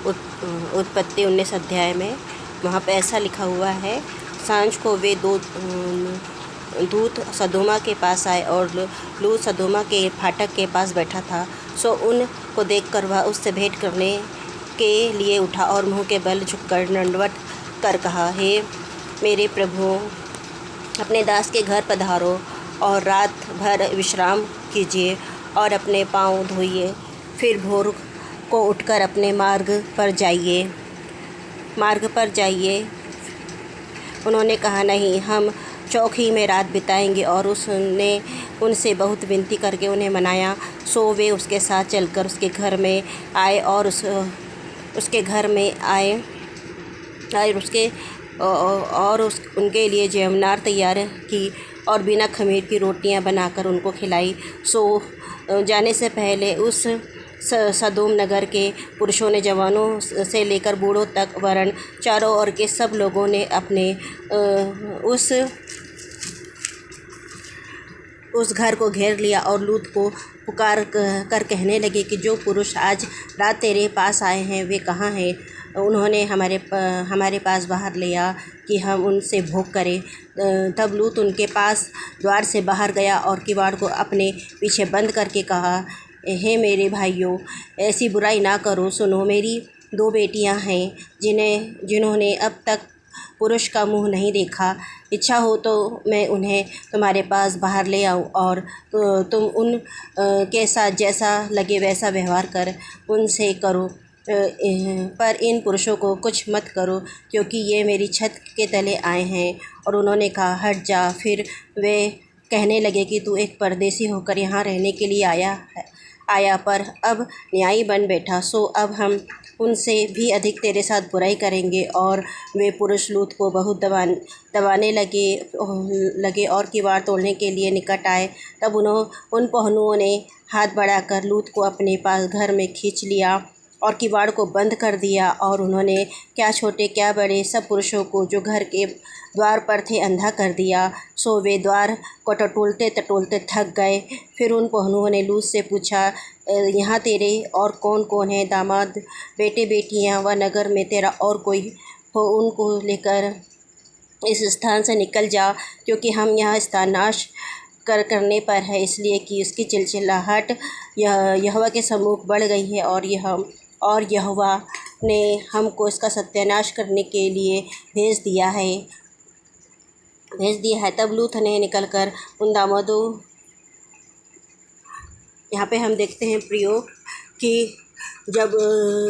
उत्पत्ति 19 अध्याय में। वहाँ पे ऐसा लिखा हुआ है, सांझ को वे दो दूत सदोमा के पास आए और लूत सदोमा के फाटक के पास बैठा था। सो उनको देखकर वह उससे भेंट करने के लिए उठा और मुँह के बल झुककर दंडवत कर कहा, हे मेरे प्रभु, अपने दास के घर पधारो और रात भर विश्राम कीजिए और अपने पाँव धोइए, फिर भोर को उठकर अपने मार्ग पर जाइए। उन्होंने कहा, नहीं, हम चौकी में रात बिताएंगे। और उसने उनसे बहुत विनती करके उन्हें मनाया। सो वे उसके साथ चलकर उसके घर में आए और उसके घर में आए और उनके लिए जयमनार तैयार की और बिना खमीर की रोटियां बनाकर उनको खिलाई। सो जाने से पहले उस सदोम नगर के पुरुषों ने जवानों से लेकर बूढ़ों तक वरन चारों ओर के सब लोगों ने अपने उस घर को घेर लिया और लूत को पुकार कर कहने लगे कि जो पुरुष आज रात तेरे पास आए हैं वे कहाँ हैं? उन्होंने हमारे पास बाहर लिया कि हम उनसे भोग करें। तब लूत उनके पास द्वार से बाहर गया और किवाड़ को अपने पीछे बंद करके कहा, हे मेरे भाइयों, ऐसी बुराई ना करो। सुनो, मेरी 2 बेटियां हैं जिन्होंने अब तक पुरुष का मुँह नहीं देखा। इच्छा हो तो मैं उन्हें तुम्हारे पास बाहर ले आऊँ और तुम उन के साथ जैसा लगे वैसा व्यवहार कर उनसे करो, पर इन पुरुषों को कुछ मत करो, क्योंकि ये मेरी छत के तले आए हैं। और उन्होंने कहा, हट जा। फिर वे कहने लगे कि तू एक परदेसी होकर यहाँ रहने के लिए आया पर अब न्यायी बन बैठा। सो अब हम उनसे भी अधिक तेरे साथ बुराई करेंगे। और वे पुरुष लूत को बहुत दबाने लगे और किवाड़ तोड़ने के लिए निकट आए। तब उन पहनुओं ने हाथ बढ़ाकर लूत को अपने पास घर में खींच लिया और किवाड़ को बंद कर दिया। और उन्होंने क्या छोटे क्या बड़े सब पुरुषों को जो घर के द्वार पर थे अंधा कर दिया। सो वे द्वार को टटोलते थक गए। फिर उन पहनुओं ने लूत से पूछा, यहाँ तेरे और कौन कौन है? दामाद, बेटे बेटियाँ व नगर में तेरा और कोई हो, उनको लेकर इस स्थान से निकल जा, क्योंकि हम यहाँ स्थान नाश करने पर है, इसलिए कि उसकी चिलचिलाहट यहोवा के सम्मुख बढ़ गई है और यहोवा ने हमको इसका सत्यानाश करने के लिए भेज दिया है। तब लूत ने निकलकर उन दामादों, यहाँ पे हम देखते हैं प्रियो कि जब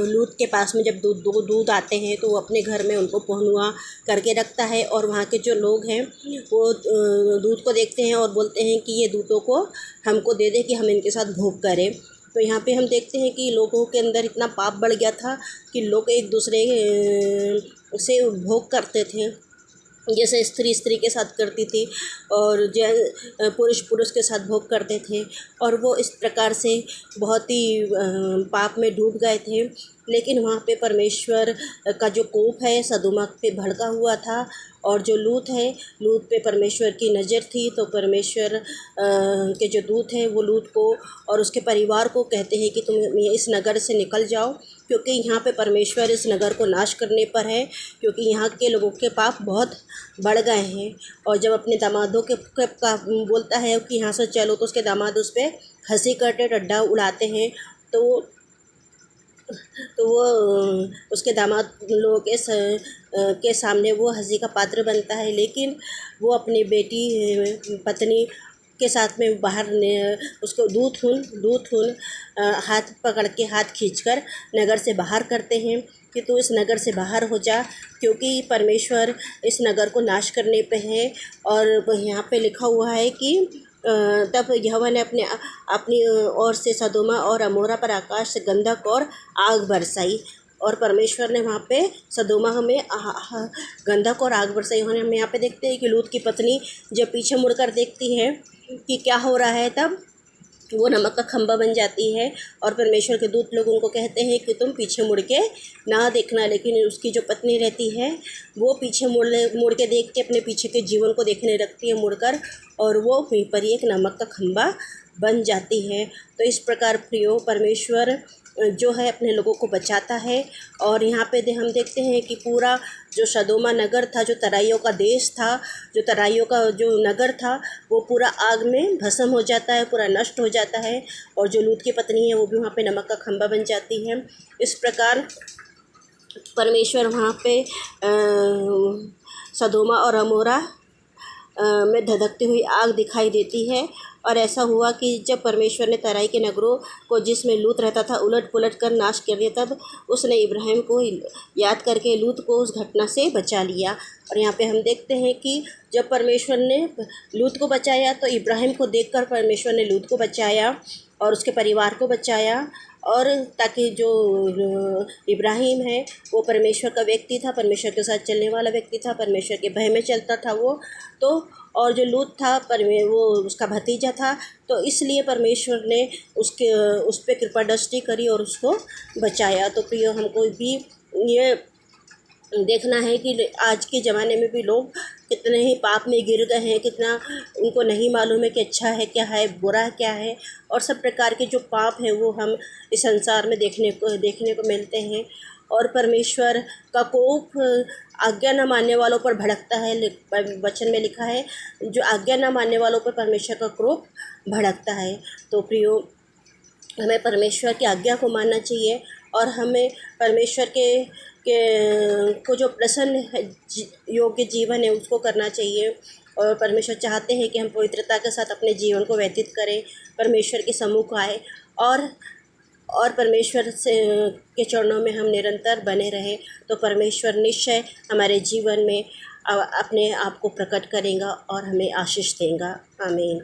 लूत के पास में जब दूध आते हैं तो वो अपने घर में उनको पहनुआ करके रखता है। और वहाँ के जो लोग हैं वो दूध को देखते हैं और बोलते हैं कि ये दूधों को हमको दे दे कि हम इनके साथ भोग करें। तो यहाँ पे हम देखते हैं कि लोगों के अंदर इतना पाप बढ़ गया था कि लोग एक दूसरे से भोग करते थे, जैसे स्त्री के साथ करती थी और पुरुष के साथ भोग करते थे। और वो इस प्रकार से बहुत ही पाप में डूब गए थे। लेकिन वहाँ पे परमेश्वर का जो कोप है सदोमा पे भड़का हुआ था और जो लूत पे परमेश्वर की नज़र थी। तो परमेश्वर के जो दूत हैं वो लूत को और उसके परिवार को कहते हैं कि तुम इस नगर से निकल जाओ, क्योंकि यहाँ पे परमेश्वर इस नगर को नाश करने पर है, क्योंकि यहाँ के लोगों के पाप बहुत बढ़ गए हैं। और जब अपने दामादों के बोलता है कि यहाँ से चलो, तो उसके दामाद उस पर हंसी करते डड्डा उड़ाते हैं। तो वो उसके दामाद लोगों के सामने वो हंसी का पात्र बनता है। लेकिन वो अपनी बेटी पत्नी के साथ में बाहर उसको दूत हाथ पकड़ के हाथ खींचकर नगर से बाहर करते हैं कि तू इस नगर से बाहर हो जा, क्योंकि परमेश्वर इस नगर को नाश करने पे है। और यहाँ पे लिखा हुआ है कि तब यहोवा ने अपनी ओर से सदोमा और अमोरा पर आकाश से गंधक और आग बरसाई। और परमेश्वर ने वहाँ पे सदोमा में गंधक और आग बरसाई। हम यहाँ पे देखते हैं कि लूत की पत्नी जब पीछे मुड़कर देखती है कि क्या हो रहा है, तब वो नमक का खंभा बन जाती है। और परमेश्वर के दूत लोग उनको कहते हैं कि तुम पीछे मुड़ के ना देखना। लेकिन उसकी जो पत्नी रहती है वो पीछे मुड़ के देख के अपने पीछे के जीवन को देखने लगती है मुड़कर, और वो वहीं पर ही एक नमक का खंभा बन जाती है। तो इस प्रकार प्रियो, परमेश्वर जो है अपने लोगों को बचाता है। और यहाँ पे हम देखते हैं कि पूरा जो सदोमा नगर था, जो तराइयों का देश था, जो तराइयों का जो नगर था, वो पूरा आग में भस्म हो जाता है, पूरा नष्ट हो जाता है। और जो लूत की पत्नी है वो भी वहाँ पे नमक का खंभा बन जाती है। इस प्रकार परमेश्वर वहाँ पे सदोमा और अमोरा में धधकती हुई आग दिखाई देती है। और ऐसा हुआ कि जब परमेश्वर ने तराई के नगरों को जिसमें लूत रहता था उलट पुलट कर नाश कर दिया, तब उसने इब्राहिम को याद करके लूत को उस घटना से बचा लिया। और यहाँ पे हम देखते हैं कि जब परमेश्वर ने लूत को बचाया तो इब्राहिम को देखकर परमेश्वर ने लूत को बचाया और उसके परिवार को बचाया। और ताकि जो इब्राहिम है वो परमेश्वर का व्यक्ति था, परमेश्वर के साथ चलने वाला व्यक्ति था, परमेश्वर के भय में चलता था वो तो। और जो लूत था वो उसका भतीजा था, तो इसलिए परमेश्वर ने उस पर कृपा दृष्टि करी और उसको बचाया। तो प्रियो, हमको भी ये देखना है कि आज के ज़माने में भी लोग कितने ही पाप में गिर गए हैं, कितना उनको नहीं मालूम है कि अच्छा है क्या है, बुरा क्या है। और सब प्रकार के जो पाप हैं वो हम इस संसार में देखने को मिलते हैं। और परमेश्वर का कोप आज्ञा न मानने वालों पर भड़कता है। वचन में लिखा है, जो आज्ञा न मानने वालों पर परमेश्वर का क्रोध भड़कता है। तो प्रियो, हमें परमेश्वर की आज्ञा को मानना चाहिए और हमें परमेश्वर के को जो प्रसन्न योग्य जीवन है उसको करना चाहिए। और परमेश्वर चाहते हैं कि हम पवित्रता के साथ अपने जीवन को व्यतीत करें, परमेश्वर के सम्मुख आए और परमेश्वर से के चरणों में हम निरंतर बने रहें। तो परमेश्वर निश्चय हमारे जीवन में अपने आप को प्रकट करेगा और हमें आशीष देगा। आमीन।